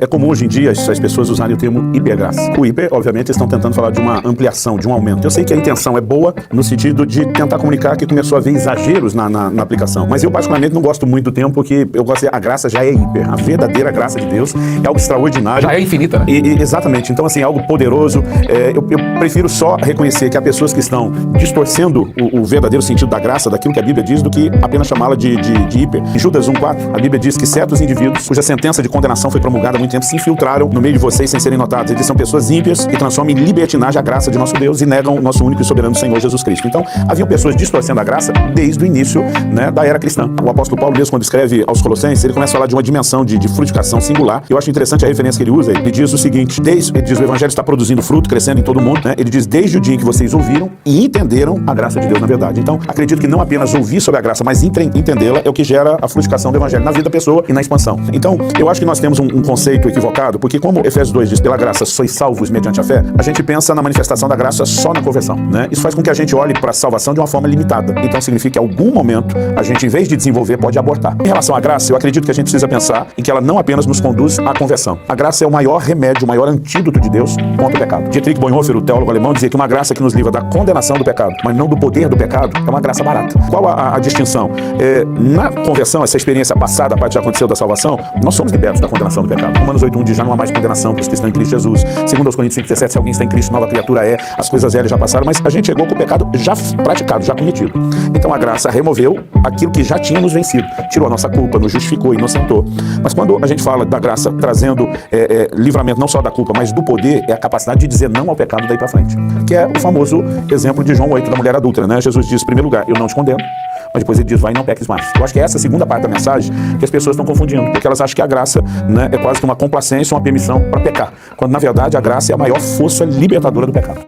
É comum hoje em dia as pessoas usarem o termo hipergraça. O hiper, obviamente, estão tentando falar de uma ampliação, de um aumento. Eu sei que a intenção é boa no sentido de tentar comunicar que começou a haver exageros na aplicação. Mas eu, particularmente, não gosto muito do termo porque eu gosto de a graça já é hiper. A verdadeira graça de Deus é algo extraordinário. Já é infinita, né? Exatamente. Então, assim, é algo poderoso. Eu prefiro só reconhecer que há pessoas que estão distorcendo o verdadeiro sentido da graça, daquilo que a Bíblia diz, do que apenas chamá-la de hiper. Em Judas 1,4, a Bíblia diz que certos indivíduos, cuja sentença de condenação foi promulgada há muito tempo, se infiltraram no meio de vocês sem serem notados. Eles são pessoas ímpias que transformam em libertinagem a graça de nosso Deus e negam o nosso único e soberano Senhor Jesus Cristo. Então, haviam pessoas distorcendo a graça desde o início, né, da era cristã. O apóstolo Paulo mesmo, quando escreve aos Colossenses, ele começa a falar de uma dimensão de frutificação singular. Eu acho interessante a referência que ele usa. Ele diz o seguinte, ele diz o evangelho está produzindo fruto, crescendo em todo mundo, né? Ele diz desde o dia em que vocês ouviram e entenderam a graça de Deus na verdade. Então, acredito que não apenas ouvir sobre a graça, mas entendê-la é o que gera a frutificação do evangelho na vida da pessoa e na expansão. Então, eu acho que nós temos um conceito equivocado, porque como Efésios 2 diz, pela graça sois salvos mediante a fé, a gente pensa na manifestação da graça só na conversão, né? Isso faz com que a gente olhe para a salvação de uma forma limitada. Então significa que em algum momento a gente, em vez de desenvolver, pode abortar. Em relação à graça, eu acredito que a gente precisa pensar em que ela não apenas nos conduz à conversão. A graça é o maior remédio, o maior antídoto de Deus contra o pecado. Dietrich Bonhoeffer, o teólogo alemão, dizia que uma graça que nos livra da condenação do pecado, mas não do poder do pecado, é uma graça barata. Qual a distinção? Na conversão, essa experiência passada, a parte que aconteceu da salvação, nós somos libertos da condenação do pecado. Romanos 8:1 diz, já não há mais condenação para os que estão em Cristo Jesus. Segundo aos Coríntios 5:17, se alguém está em Cristo, nova criatura é, as coisas velhas já passaram, mas a gente chegou com o pecado já praticado, já cometido. Então a graça removeu aquilo que já tinha nos vencido, tirou a nossa culpa, nos justificou, inocentou. Mas quando a gente fala da graça trazendo livramento não só da culpa, mas do poder, é a capacidade de dizer não ao pecado daí para frente, que é o famoso exemplo de João 8 da mulher adúltera, né? Jesus diz, em primeiro lugar, eu não te condeno, mas depois ele diz, vai e não peques mais. Eu acho que é essa a segunda parte da mensagem que as pessoas estão confundindo, porque elas acham que a graça, né, é quase que uma complacência, uma permissão para pecar, quando na verdade a graça é a maior força libertadora do pecado.